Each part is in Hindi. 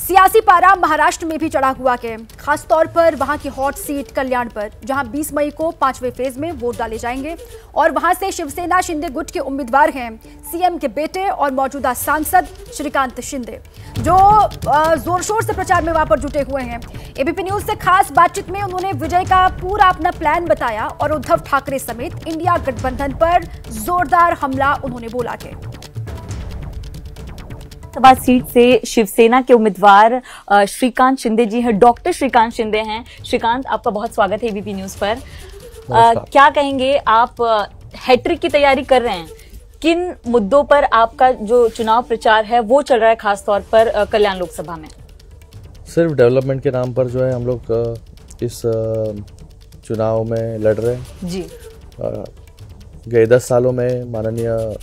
सियासी पारा महाराष्ट्र में भी चढ़ा हुआ है, खासतौर पर वहां की हॉट सीट कल्याण पर, जहां 20 मई को 5वें फेज में वोट डाले जाएंगे और वहां से शिवसेना शिंदे गुट के उम्मीदवार हैं सीएम के बेटे और मौजूदा सांसद श्रीकांत शिंदे, जो जोर शोर से प्रचार में वहां पर जुटे हुए हैं। एबीपी न्यूज से खास बातचीत में उन्होंने विजय का पूरा अपना प्लान बताया और उद्धव ठाकरे समेत इंडिया गठबंधन पर जोरदार हमला उन्होंने बोला कि लोकसभा सीट से शिवसेना के उम्मीदवार श्रीकांत शिंदे जी हैं, डॉक्टर श्रीकांत शिंदे हैं। श्रीकांत, आपका बहुत स्वागत है एबीपी न्यूज पर। क्या कहेंगे, आप हैट्रिक की तैयारी कर रहे हैं, किन मुद्दों पर आपका जो चुनाव प्रचार है वो चल रहा है, खासतौर पर कल्याण लोकसभा में? सिर्फ डेवलपमेंट के नाम पर जो है हम लोग इस चुनाव में लड़ रहे हैं जी। गए 10 सालों में माननीय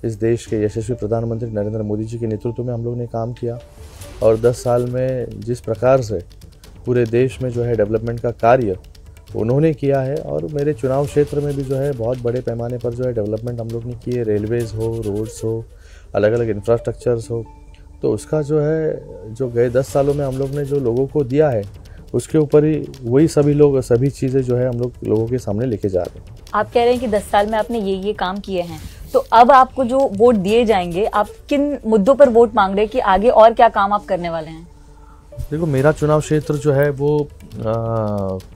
इस देश के यशस्वी प्रधानमंत्री नरेंद्र मोदी जी के नेतृत्व में हम लोग ने काम किया और 10 साल में जिस प्रकार से पूरे देश में जो है डेवलपमेंट का कार्य उन्होंने किया है, और मेरे चुनाव क्षेत्र में भी जो है बहुत बड़े पैमाने पर जो है डेवलपमेंट हम लोग ने किए, रेलवेज़ हो, रोड्स हो, अलग अलग इंफ्रास्ट्रक्चर्स हो, तो उसका जो है जो गए 10 सालों में हम लोग ने जो लोगों को दिया है उसके ऊपर ही वही सभी चीज़ें जो है हम लोग लोगों के सामने लेके जा रहे हैं। आप कह रहे हैं कि 10 साल में आपने ये काम किए हैं, तो अब आपको जो वोट दिए जाएंगे, आप किन मुद्दों पर वोट मांग रहे हैं कि आगे और क्या काम आप करने वाले हैं? देखो, मेरा चुनाव क्षेत्र जो है वो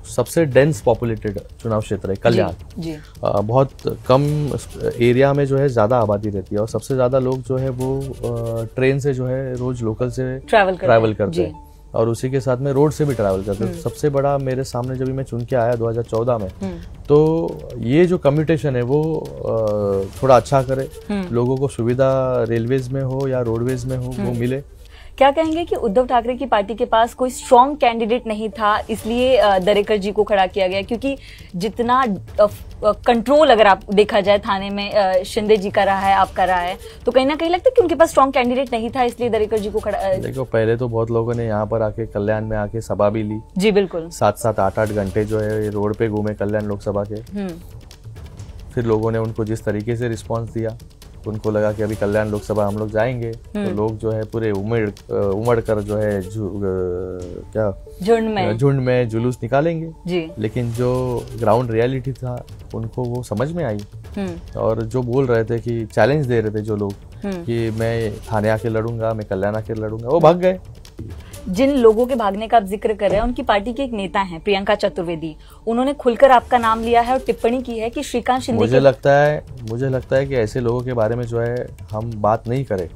सबसे डेंस पॉपुलेटेड चुनाव क्षेत्र है कल्याण जी। बहुत कम एरिया में जो है ज़्यादा आबादी रहती है और सबसे ज़्यादा लोग जो है वो ट्रेन से जो है रोज लोकल से ट्रैवल करते हैं और उसी के साथ में रोड से भी ट्रैवल करते हैं। सबसे बड़ा मेरे सामने जब मैं चुन के आया 2014 में, तो ये जो कम्यूटेशन है वो थोड़ा अच्छा करे, लोगों को सुविधा रेलवेज में हो या रोडवेज में हो वो मिले। क्या कहेंगे कि उद्धव ठाकरे की पार्टी के पास कोई स्ट्रॉन्ग कैंडिडेट नहीं था, इसलिए दरेकर जी को खड़ा किया गया? क्योंकि जितना कंट्रोल अगर आप देखा जाए थाने में शिंदे जी का रहा है, आपका रहा है, तो कहीं ना कहीं लगता है कि उनके पास स्ट्रॉन्ग कैंडिडेट नहीं था, इसलिए दरेकर जी को खड़ा। देखो, पहले तो बहुत लोगों ने यहाँ पर आके कल्याण में आके सभा भी ली जी, बिल्कुल 7-7, 8-8 घंटे जो है रोड पे घूमे कल्याण लोकसभा के। फिर लोगों ने उनको जिस तरीके से रिस्पॉन्स दिया, उनको लगा कि अभी कल्याण लोकसभा हम लोग जाएंगे तो लोग जो है पूरे उमड़ कर जो है झुंड में जुलूस निकालेंगे जी। लेकिन जो ग्राउंड रियलिटी था उनको वो समझ में आई और जो बोल रहे थे कि चैलेंज दे रहे थे जो लोग कि मैं थाने आके लड़ूंगा, मैं कल्याण आके लड़ूंगा, वो भाग गए। जिन लोगों के भागने का आप जिक्र कर रहे हैं, उनकी पार्टी के एक नेता हैं प्रियंका चतुर्वेदी, उन्होंने खुलकर आपका नाम लिया है और टिप्पणी की है कि श्रीकांत शिंदे मुझे लगता है कि ऐसे लोगों के बारे में जो है हम बात नहीं करें,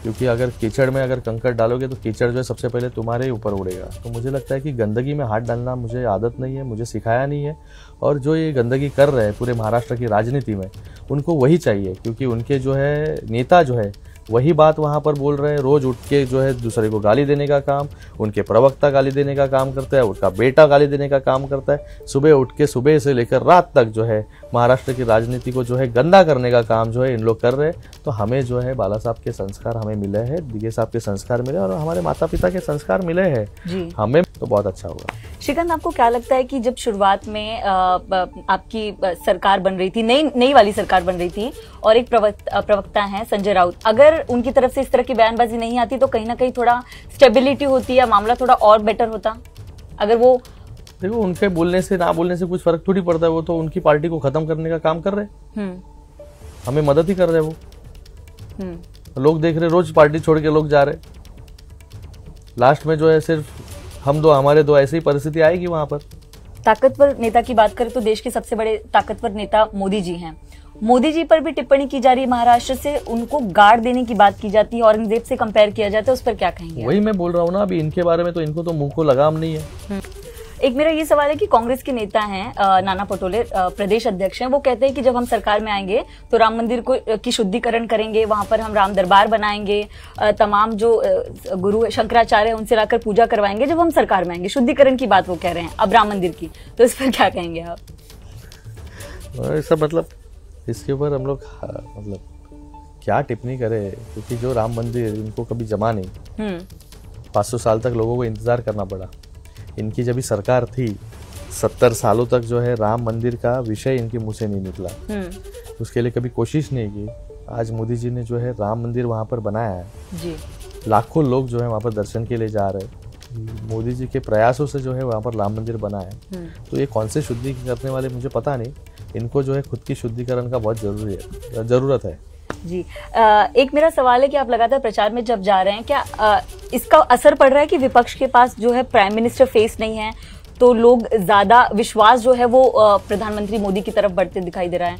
क्योंकि अगर कीचड़ में अगर कंकड़ डालोगे तो कीचड़ जो है सबसे पहले तुम्हारे ही ऊपर उड़ेगा। तो मुझे लगता है कि गंदगी में हाथ डालना मुझे आदत नहीं है, मुझे सिखाया नहीं है, और जो ये गंदगी कर रहे हैं पूरे महाराष्ट्र की राजनीति में उनको वही चाहिए, क्योंकि उनके जो है नेता जो है वही बात वहाँ पर बोल रहे हैं। रोज उठ के जो है दूसरे को गाली देने का काम, उनके प्रवक्ता गाली देने का काम करता है, उनका बेटा गाली देने का काम करता है। सुबह उठ के सुबह से लेकर रात तक जो है महाराष्ट्र की राजनीति को जो है गंदा करने का काम जो है इन लोग कर रहे हैं। तो हमें जो है बाला साहब के संस्कार हमें मिले हैं, दिगे साहब के संस्कार मिले और हमारे माता पिता के संस्कार मिले हैं, हमें तो बहुत अच्छा हुआ। श्रीकांत, आपको क्या लगता है कि जब शुरुआत में आपकी सरकार बन रही थी, नई वाली सरकार बन रही थी और एक प्रवक्ता हैं संजय राउत, अगर उनकी तरफ से इस तरह की बयानबाजी नहीं आती तो कहीं ना कहीं थोड़ा स्टेबिलिटी होती या मामला थोड़ा और बेटर होता? अगर वो देखो, उनके बोलने से ना बोलने से कुछ फर्क थोड़ी पड़ता है, वो तो उनकी पार्टी को खत्म करने का काम कर रहे हैं, हमें मदद ही कर रहे हैं वो। लोग देख रहे, रोज पार्टी छोड़ के लोग जा रहे, लास्ट में जो है सिर्फ हम दो हमारे दो, ऐसी ही परिस्थिति आएगी वहां पर। ताकतवर नेता की बात करें तो देश के सबसे बड़े ताकतवर नेता मोदी जी हैं। मोदी जी पर भी टिप्पणी की जा रही है, महाराष्ट्र से उनको गार्ड देने की बात की जाती है, औरंगजेब से कंपेयर किया जाता है, उस पर क्या कहेंगे? वही मैं बोल रहा हूँ ना, अभी इनके बारे में तो इनको तो मुंह को लगाम नहीं है। एक मेरा ये सवाल है कि कांग्रेस के नेता हैं नाना पटोले, प्रदेश अध्यक्ष हैं, वो कहते हैं कि जब हम सरकार में आएंगे तो राम मंदिर की शुद्धिकरण करेंगे, वहां पर हम राम दरबार बनाएंगे, तमाम जो गुरु शंकराचार्य उनसे लाकर पूजा करवाएंगे जब हम सरकार में आएंगे। शुद्धिकरण की बात वो कह रहे हैं अब राम मंदिर की, तो इस पर क्या कहेंगे आप? ऐसा मतलब इसके ऊपर हम लोग क्या टिप्पणी करें, क्योंकि जो राम मंदिर इनको कभी जमा नहीं, 500 साल तक लोगों को इंतजार करना पड़ा। इनकी जब भी सरकार थी 70 सालों तक जो है राम मंदिर का विषय इनके मुंह से नहीं निकला, उसके लिए कभी कोशिश नहीं की। आज मोदी जी ने जो है राम मंदिर वहां पर बनाया है जी। लाखों लोग जो है वहाँ पर दर्शन के लिए जा रहे हैं। मोदी जी के प्रयासों से जो है वहाँ पर राम मंदिर बना है। तो ये कौन से शुद्धि करने वाले मुझे पता नहीं, इनको जो है खुद की शुद्धिकरण का बहुत ज़रूरत है जी। एक मेरा सवाल है कि आप लगातार प्रचार में जब जा रहे हैं, क्या इसका असर पड़ रहा है कि विपक्ष के पास जो है प्राइम मिनिस्टर फेस नहीं है, तो लोग ज्यादा विश्वास जो है वो प्रधानमंत्री मोदी की तरफ बढ़ते दिखाई दे रहा है?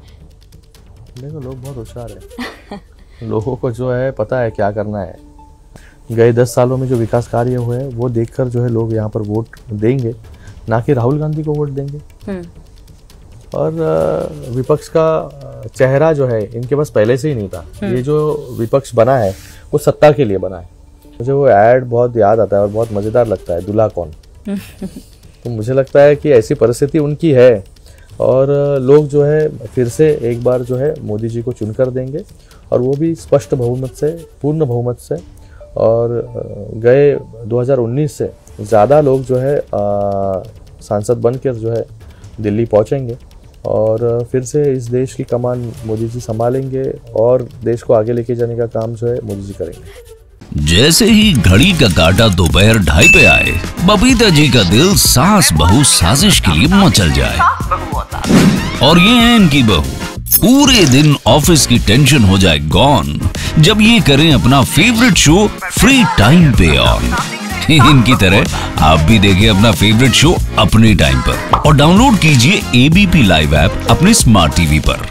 देखो, लोग बहुत होशियार है। लोगों को जो है पता है क्या करना है। गए 10 सालों में जो विकास कार्य हुए हैं वो देखकर जो है लोग यहाँ पर वोट देंगे, ना कि राहुल गांधी को वोट देंगे। और विपक्ष का चेहरा जो है इनके पास पहले से ही नहीं था। ये जो विपक्ष बना है वो सत्ता के लिए बना है। मुझे वो ऐड बहुत याद आता है और बहुत मजेदार लगता है, दूल्हा कौन। तो मुझे लगता है कि ऐसी परिस्थिति उनकी है और लोग जो है फिर से एक बार जो है मोदी जी को चुनकर देंगे, और वो भी स्पष्ट बहुमत से, पूर्ण बहुमत से। और गए 2019 से ज़्यादा लोग जो है सांसद बनकर जो है दिल्ली पहुंचेंगे और फिर से इस देश की कमान मोदी जी संभालेंगे और देश को आगे लेके जाने का काम जो है मोदी जी करेंगे। जैसे ही घड़ी का काटा दोपहर 2:30 पे आए, बबीता जी का दिल सास बहू साजिश के लिए मचल जाए। और ये है इनकी बहू, पूरे दिन ऑफिस की टेंशन हो जाए गॉन जब ये करें अपना फेवरेट शो फ्री टाइम पे ऑन। इनकी तरह आप भी देखिए अपना फेवरेट शो अपने टाइम पर और डाउनलोड कीजिए एबीपी लाइव ऐप अपने स्मार्ट टीवी पर।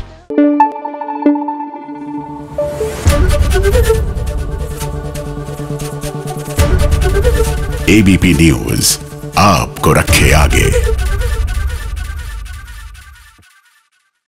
एबीपी न्यूज आपको रखे आगे।